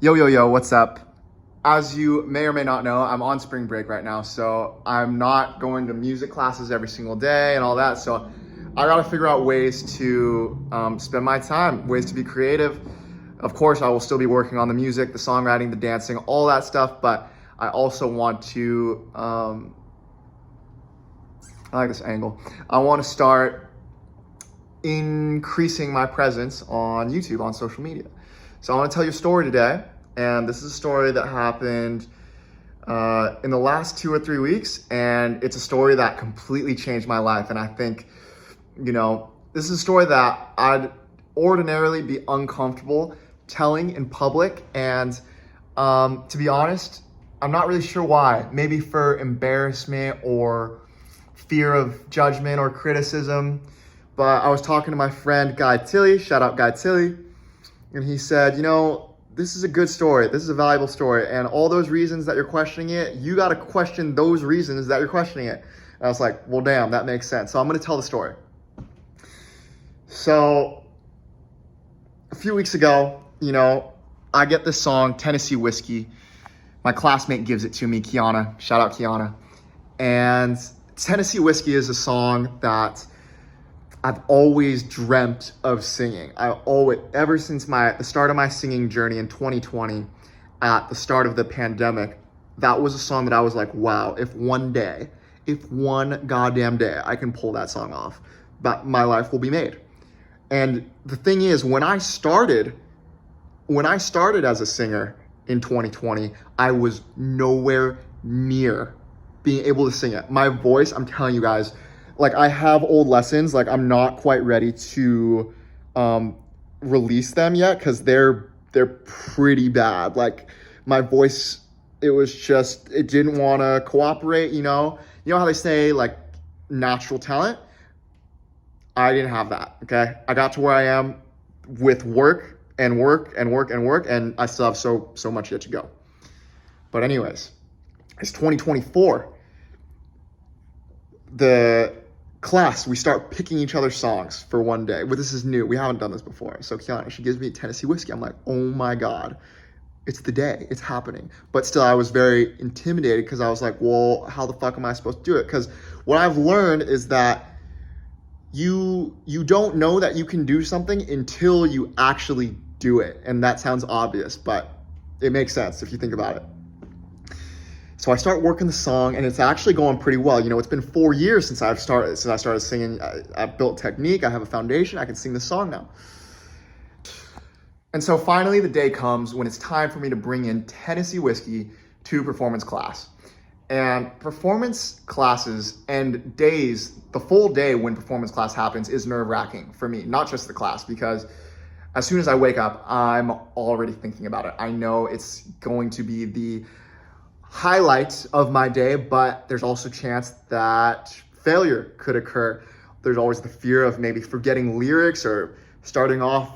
Yo, what's up? As you may or may not know, I'm on spring break right now, so I'm not going to music classes every single day and all that, so I gotta figure out ways to spend my time, ways to be creative. Of course, I will still be working on the music, the songwriting, the dancing, all that stuff, but I also want to, I like this angle. I want to start increasing my presence on YouTube, on social media. So I want to tell you a story today, and this is a story that happened in the last 2 or 3 weeks, and it's a story that completely changed my life. And I think, this is a story that I'd ordinarily be uncomfortable telling in public, and to be honest, I'm not really sure why. Maybe for embarrassment or fear of judgment or criticism. But I was talking to my friend Guy Tilley, shout out Guy Tilley, and he said, this is a good story. This is a valuable story. And all those reasons that you're questioning it, you got to question those reasons that you're questioning it. And I was like, well, damn, that makes sense. So I'm going to tell the story. So a few weeks ago, I get this song, Tennessee Whiskey. My classmate gives it to me, Kiana. Shout out Kiana. And Tennessee Whiskey is a song that I've always dreamt of singing. Ever since the start of my singing journey in 2020, at the start of the pandemic, that was a song that I was like, wow, if one goddamn day I can pull that song off, but my life will be made. And the thing is, when I started as a singer in 2020, I was nowhere near being able to sing it. My voice, I'm telling you guys, I have old lessons, I'm not quite ready to release them yet because they're pretty bad. My voice, it didn't want to cooperate, You know how they say natural talent? I didn't have that, okay? I got to where I am with work, and I still have so much yet to go. But anyways, it's 2024. The class, we start picking each other's songs for one day. But this is new. We haven't done this before. So Kiana, she gives me Tennessee Whiskey. I'm like, oh my God, it's the day. It's happening. But still, I was very intimidated because I was like, well, how the fuck am I supposed to do it? Because what I've learned is that you don't know that you can do something until you actually do it. And that sounds obvious, but it makes sense if you think about it. So I start working the song, and it's actually going pretty well. It's been 4 years since I started singing. I've built technique. I have a foundation. I can sing this song now. And so finally the day comes when it's time for me to bring in Tennessee Whiskey to performance class. And performance classes and days, the full day when performance class happens is nerve-wracking for me, not just the class, because as soon as I wake up, I'm already thinking about it. I know it's going to be the highlight of my day, but there's also a chance that failure could occur. There's always the fear of maybe forgetting lyrics or starting off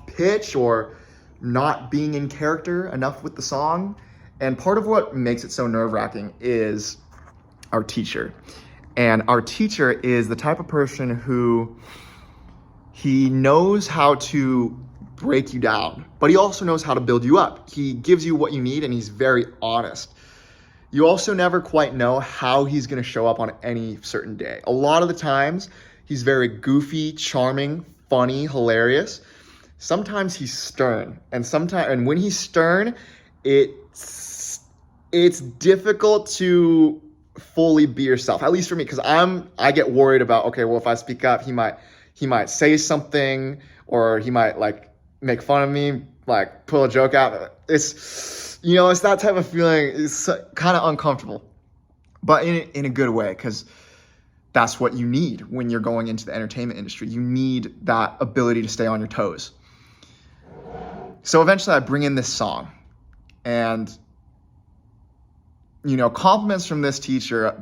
pitch or not being in character enough with the song. And part of what makes it so nerve-wracking is our teacher. And our teacher is the type of person who he knows how to break you down, but he also knows how to build you up. He gives you what you need, and he's very honest. You also never quite know how he's going to show up on any certain day. A lot of the times, he's very goofy, charming, funny, hilarious. Sometimes he's stern, and when he's stern, it's difficult to fully be yourself. At least for me, because I get worried about, okay, well, if I speak up, he might say something, or he might make fun of me, pull a joke out. It's that type of feeling. It's kind of uncomfortable, but in a good way, because that's what you need when you're going into the entertainment industry. You need that ability to stay on your toes. So eventually I bring in this song, and compliments from this teacher,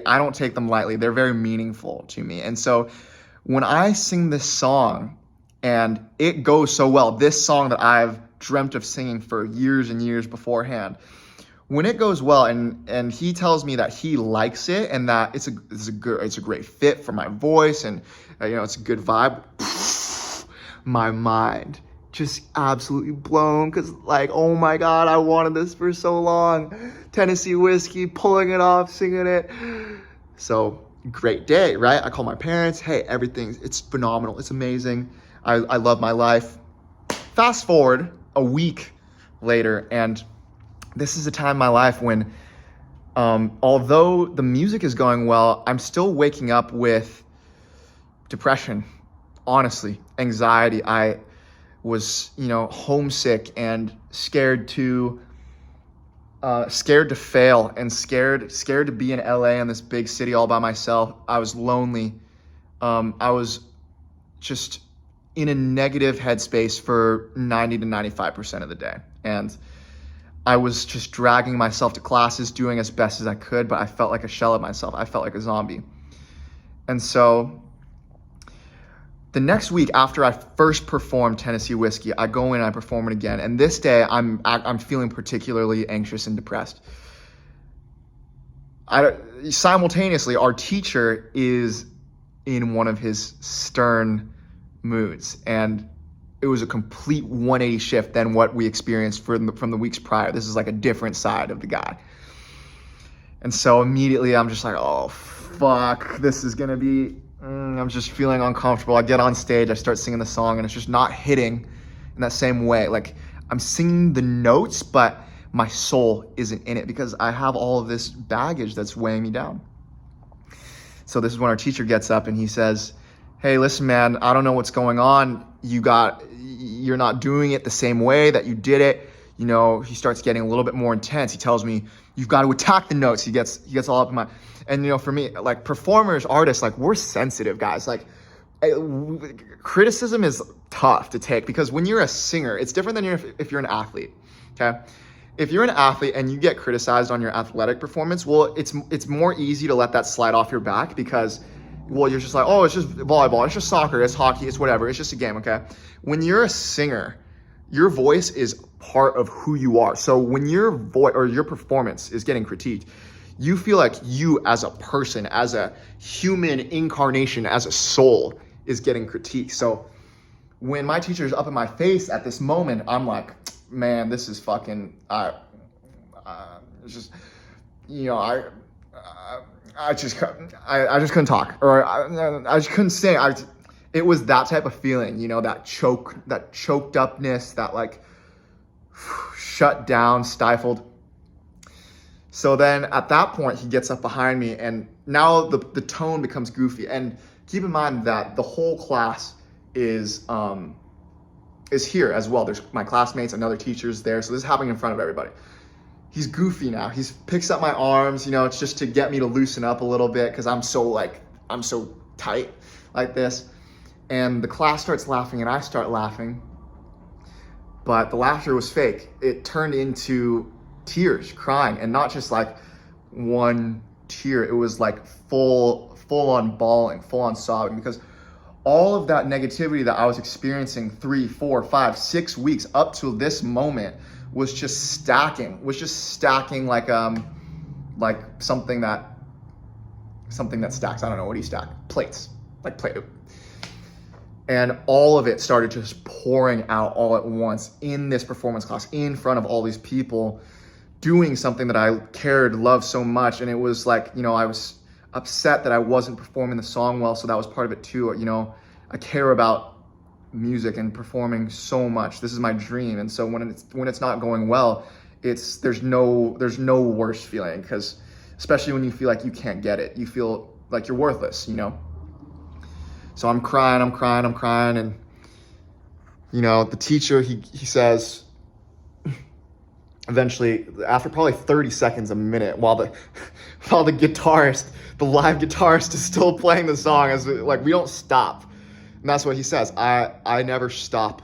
I don't take them lightly. They're very meaningful to me. And so when I sing this song and it goes so well, this song that I've dreamt of singing for years and years beforehand, when it goes well and he tells me that he likes it and that it's a great fit for my voice and it's a good vibe, my mind just absolutely blown because, like, oh my God, I wanted this for so long. Tennessee Whiskey, pulling it off, singing it. So great day, right? I call my parents. Hey, it's phenomenal. It's amazing. I love my life. Fast forward a week later, and this is a time in my life when, although the music is going well, I'm still waking up with depression, honestly, anxiety. I was, homesick and scared to fail and scared to be in LA in this big city all by myself. I was lonely. I was just in a negative headspace for 90 to 95% of the day. And I was just dragging myself to classes, doing as best as I could, but I felt like a shell of myself. I felt like a zombie. And so the next week after I first performed Tennessee Whiskey, I go in and I perform it again. And this day I'm feeling particularly anxious and depressed. Simultaneously, our teacher is in one of his stern moods, and it was a complete 180 shift than what we experienced from the weeks prior. This is like a different side of the guy. And so immediately I'm just like, oh, fuck, this is going to be, I'm just feeling uncomfortable. I get on stage, I start singing the song, and it's just not hitting in that same way. Like, I'm singing the notes, but my soul isn't in it because I have all of this baggage that's weighing me down. So this is when our teacher gets up and he says, hey, listen, man, I don't know what's going on. You're not doing it the same way that you did it. He starts getting a little bit more intense. He tells me, you've got to attack the notes. He gets all up in my, and for me, like, performers, artists, like, we're sensitive guys. Like, criticism is tough to take because when you're a singer, it's different than if you're an athlete. Okay. If you're an athlete and you get criticized on your athletic performance, well, it's more easy to let that slide off your back because, well, you're just like, oh, it's just volleyball, it's just soccer, it's hockey, it's whatever, it's just a game, okay? When you're a singer, your voice is part of who you are. So when your voice or your performance is getting critiqued, you feel like you as a person, as a human incarnation, as a soul is getting critiqued. So when my teacher is up in my face at this moment, I'm like, man, this is fucking, it's just, I just couldn't talk, or I just couldn't sing. It was that type of feeling, that choked upness, that like shut down, stifled. So then at that point, he gets up behind me, and now the tone becomes goofy. And keep in mind that the whole class is here as well. There's my classmates and other teachers there. So this is happening in front of everybody. He's goofy now. He picks up my arms, it's just to get me to loosen up a little bit because I'm so tight like this. And the class starts laughing and I start laughing. But the laughter was fake. It turned into tears, crying, and not just like one tear. It was like full on bawling, full on sobbing, because all of that negativity that I was experiencing 3, 4, 5, 6 weeks up to this moment was just stacking like something that stacks. I don't know, what do you stack? Plates, like Play-Doh. And all of it started just pouring out all at once in this performance class in front of all these people doing something that I loved so much. And it was like, I was upset that I wasn't performing the song well. So that was part of it too. I care about music and performing so much. This is my dream. And so when it's not going well, there's no worse feeling, because especially when you feel like you can't get it, you feel like you're worthless, So I'm crying. And, the teacher, he says, eventually, after probably 30 seconds, a minute, while the live guitarist is still playing the song, as like, we don't stop. And that's what he says. I never stop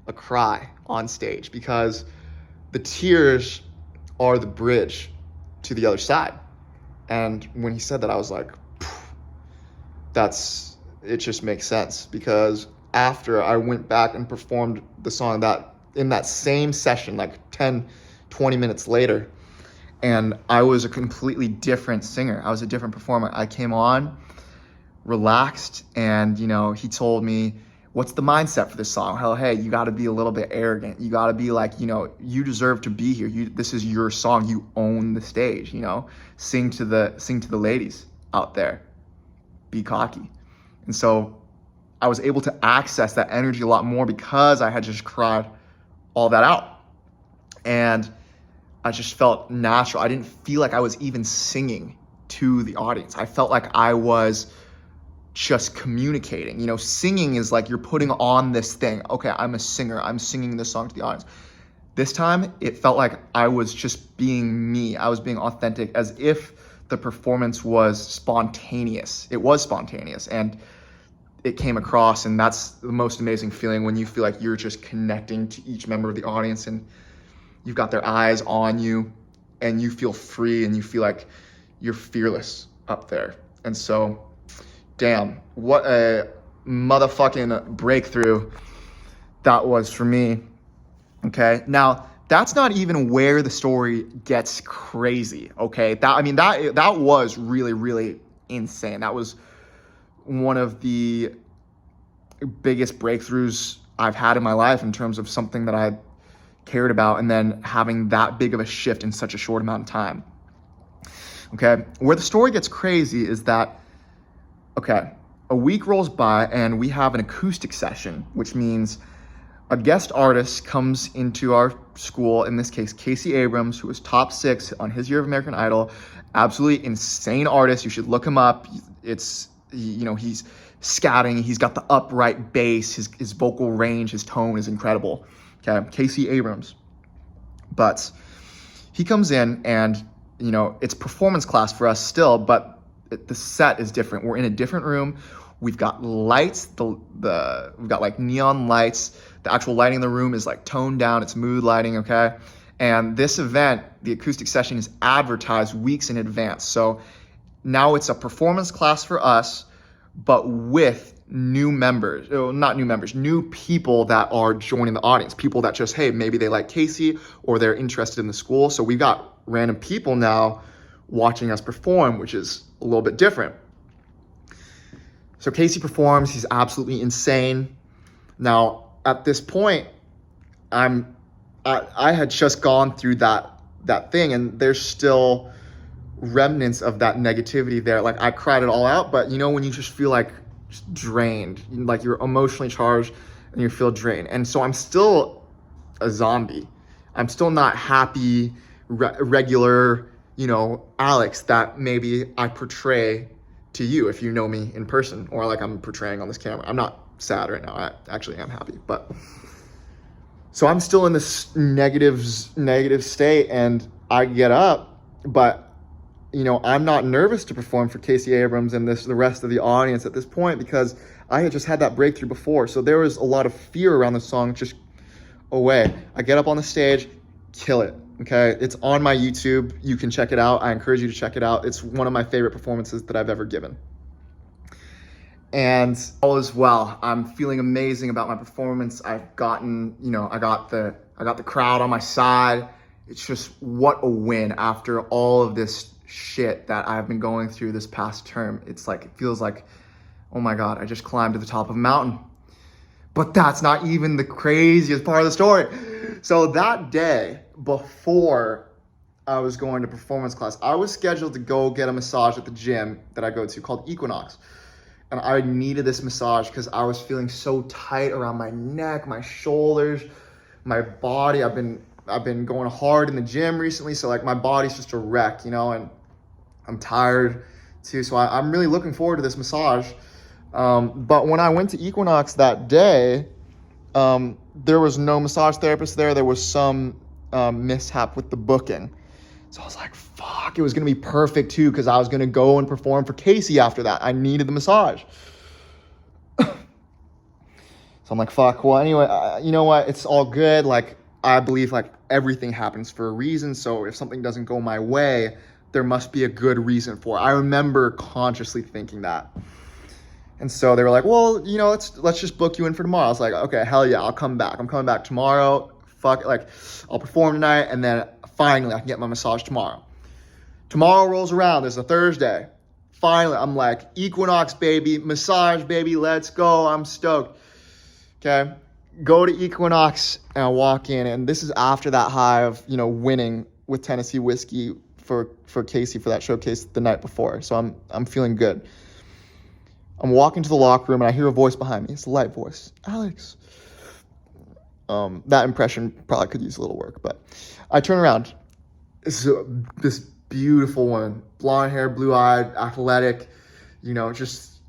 a cry on stage because the tears are the bridge to the other side. And when he said that, I was like, it just makes sense, because after I went back and performed the song that in that same session, like 10, 20 minutes later, and I was a completely different singer. I was a different performer. I came on relaxed, and he told me, what's the mindset for this song? Hell, hey, you got to be a little bit arrogant. You got to be like, you deserve to be here. This is your song. You own the stage. Sing to the ladies out there. Be cocky. And so I was able to access that energy a lot more because I had just cried all that out, and I just felt natural. I didn't feel like I was even singing to the audience. I felt like I was just communicating. Singing is like you're putting on this thing. Okay, I'm a singer. I'm singing this song to the audience. This time, it felt like I was just being me. I was being authentic, as if the performance was spontaneous. It was spontaneous, and it came across, and that's the most amazing feeling, when you feel like you're just connecting to each member of the audience, and you've got their eyes on you, and you feel free, and you feel like you're fearless up there. And so, damn, what a motherfucking breakthrough that was for me. Okay, now that's not even where the story gets crazy. Okay, that was really, really insane. That was one of the biggest breakthroughs I've had in my life in terms of something that I cared about, and then having that big of a shift in such a short amount of time. Okay, where the story gets crazy is that, okay, a week rolls by and we have an acoustic session, which means a guest artist comes into our school, in this case, Casey Abrams, who was top 6 on his year of American Idol. Absolutely insane artist. You should look him up. He's scatting. He's got the upright bass. His vocal range, his tone is incredible. Okay, Casey Abrams. But he comes in, and it's performance class for us still, but the set is different. We're in a different room. We've got lights. We've got like neon lights. The actual lighting in the room is like toned down. It's mood lighting, okay? And this event, the acoustic session, is advertised weeks in advance. So now it's a performance class for us, but with new people that are joining the audience. People that just, hey, maybe they like Casey or they're interested in the school. So we've got random people now watching us perform, which is a little bit different. So Casey performs. He's absolutely insane. Now, at this point, I had just gone through that thing, and there's still remnants of that negativity there. Like, I cried it all out, but when you just feel like just drained, like you're emotionally charged and you feel drained. And so I'm still a zombie. I'm still not happy, regular, Alex that maybe I portray to you if you know me in person, or like I'm portraying on this camera. I'm not sad right now. I actually am happy, but so I'm still in this negative state, and I get up, but I'm not nervous to perform for Casey Abrams and the rest of the audience at this point, because I had just had that breakthrough before. So there was a lot of fear around the song just away. I get up on the stage, kill it. Okay, it's on my YouTube. You can check it out. I encourage you to check it out. It's one of my favorite performances that I've ever given. And all is well. I'm feeling amazing about my performance. I've gotten, I got the crowd on my side. It's just what a win after all of this shit that I've been going through this past term. It feels like, oh my God, I just climbed to the top of a mountain. But that's not even the craziest part of the story. So that day before I was going to performance class, I was scheduled to go get a massage at the gym that I go to called Equinox. And I needed this massage because I was feeling so tight around my neck, my shoulders, my body. I've been going hard in the gym recently, so like my body's just a wreck, and I'm tired too. So I'm really looking forward to this massage. But when I went to Equinox that day, there was no massage therapist there. There was some mishap with the booking. So I was like, fuck, it was going to be perfect too, because I was going to go and perform for Casey after that. I needed the massage. So I'm like, fuck. Well, anyway, you know what? It's all good. Like, I believe like everything happens for a reason. So if something doesn't go my way, there must be a good reason for it. I remember consciously thinking that. And so they were like, well, let's just book you in for tomorrow. I was like, okay, hell yeah, I'll come back. I'm coming back tomorrow. Fuck it, like, I'll perform tonight, and then finally I can get my massage tomorrow. Tomorrow rolls around. There's a Thursday. Finally, I'm like, Equinox, baby, massage, baby, let's go. I'm stoked. Okay. Go to Equinox and I walk in, and this is after that high of, winning with Tennessee Whiskey for Casey for that showcase the night before. So I'm feeling good. I'm walking to the locker room and I hear a voice behind me. It's a light voice. Alex. That impression probably could use a little work, but I turn around. This beautiful woman, blonde hair, blue-eyed, athletic, just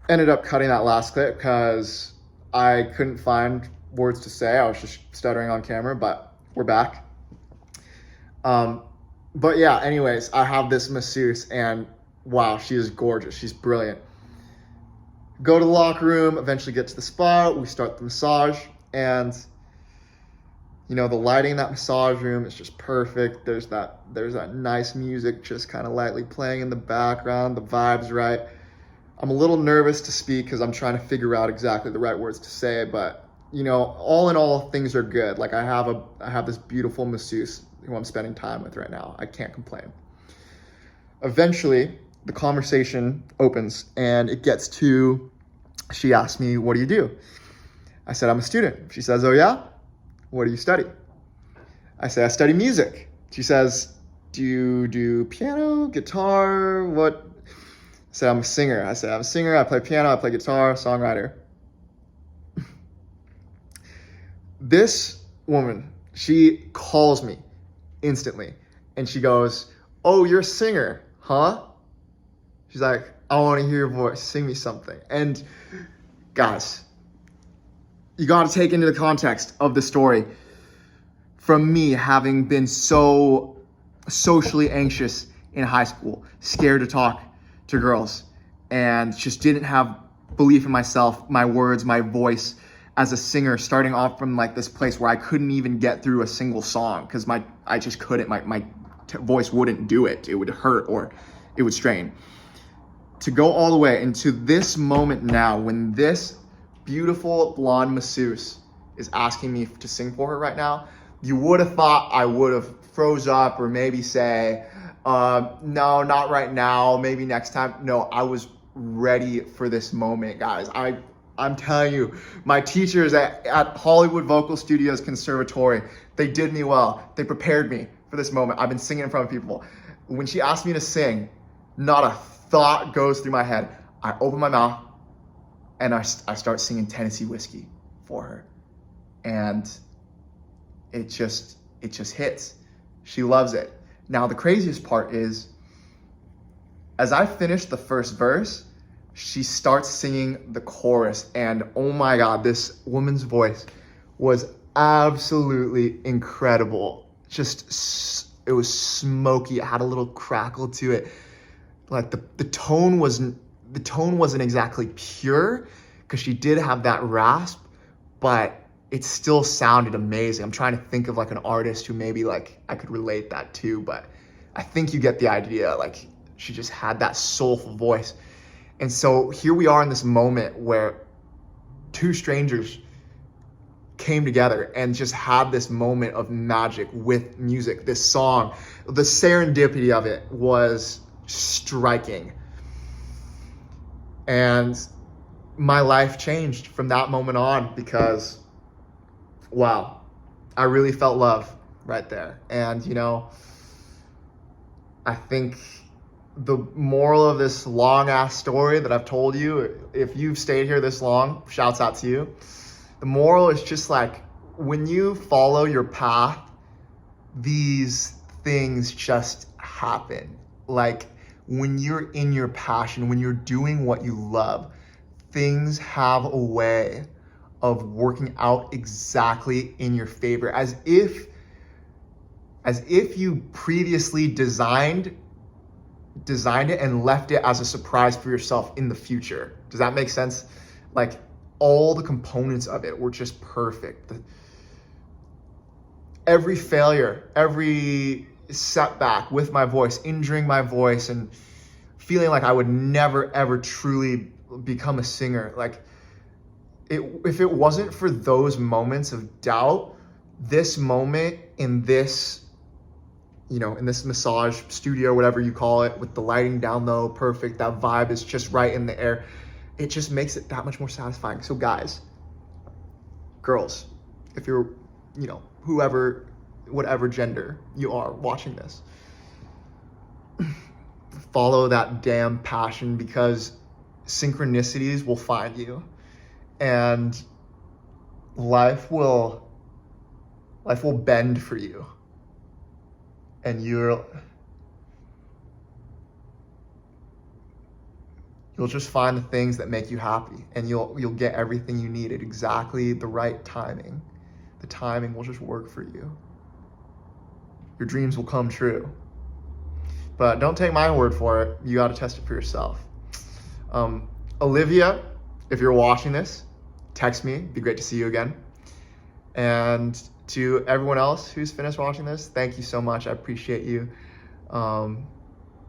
ended up cutting that last clip because I couldn't find words to say. I was just stuttering on camera, but we're back. But yeah, anyways, I have this masseuse and wow, she is gorgeous. She's brilliant. Go to the locker room, eventually get to the spa. We start the massage and the lighting in that massage room is just perfect. There's that nice music just kind of lightly playing in the background. The vibe's right. I'm a little nervous to speak because I'm trying to figure out exactly the right words to say, but all in all, things are good. Like I have this beautiful masseuse who I'm spending time with right now. I can't complain. Eventually, the conversation opens and it gets to, she asked me, what do you do? I said, I'm a student. She says, oh yeah? What do you study? I say, I study music. She says, do you do piano, guitar, what? I said, I'm a singer. I said, I'm a singer. I play piano. I play guitar, songwriter. This woman, she calls me instantly and she goes, oh, you're a singer, huh? She's like, I want to hear your voice. Sing me something. And guys, you got to take into the context of the story from me having been so socially anxious in high school, scared to talk to girls, and just didn't have belief in myself, my words, my voice as a singer, starting off from like this place where I couldn't even get through a single song because I just couldn't, my voice wouldn't do it. It would hurt or it would strain. To go all the way into this moment now when this beautiful blonde masseuse is asking me to sing for her right now, you would have thought I would have froze up or maybe say, no, not right now, maybe next time. No, I was ready for this moment, guys. I'm telling you, my teachers at Hollywood Vocal Studios Conservatory, they did me well. They prepared me for this moment. I've been singing in front of people. When she asked me to sing, not a thought goes through my head. I open my mouth and I start singing Tennessee Whiskey for her. And it just hits. She loves it. Now, the craziest part is, as I finish the first verse, she starts singing the chorus. And oh my God, this woman's voice was absolutely incredible. It was smoky. It had a little crackle to it. Like the tone wasn't exactly pure because she did have that rasp, but it still sounded amazing. I'm trying to think of like an artist who maybe like I could relate that to, but I think you get the idea. Like she just had that soulful voice. And so here we are in this moment where two strangers came together and just had this moment of magic with music. This song, the serendipity of it was striking. And my life changed from that moment on because, wow, I really felt love right there. And, I think the moral of this long ass story that I've told you, if you've stayed here this long, shouts out to you. The moral is just like, when you follow your path, these things just happen. Like when you're in your passion, when you're doing what you love, things have a way of working out exactly in your favor, as if you previously designed it and left it as a surprise for yourself in the future. Does that make sense? Like all the components of it were just perfect. Every failure, every setback with my voice, injuring my voice and feeling like I would never ever truly become a singer. Like if it wasn't for those moments of doubt, this moment in this, in this massage studio, whatever you call it, with the lighting down low, perfect, that vibe is just right in the air. it just makes it that much more satisfying. So guys, girls, if you're, whoever, whatever gender you are watching this, follow that damn passion, because synchronicities will find you, and life will bend for you, and you'll just find the things that make you happy, and you'll get everything you need at exactly the right timing. The timing will just work for you. Your dreams will come true. But don't take my word for it. You got to test it for yourself. Olivia, if you're watching this, text me. It'd be great to see you again. And to everyone else who's finished watching this, thank you so much. I appreciate you.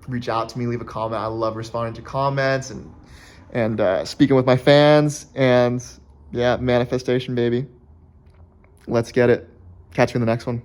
Reach out to me, leave a comment. I love responding to comments and speaking with my fans. And yeah, manifestation, baby. Let's get it. Catch you in the next one.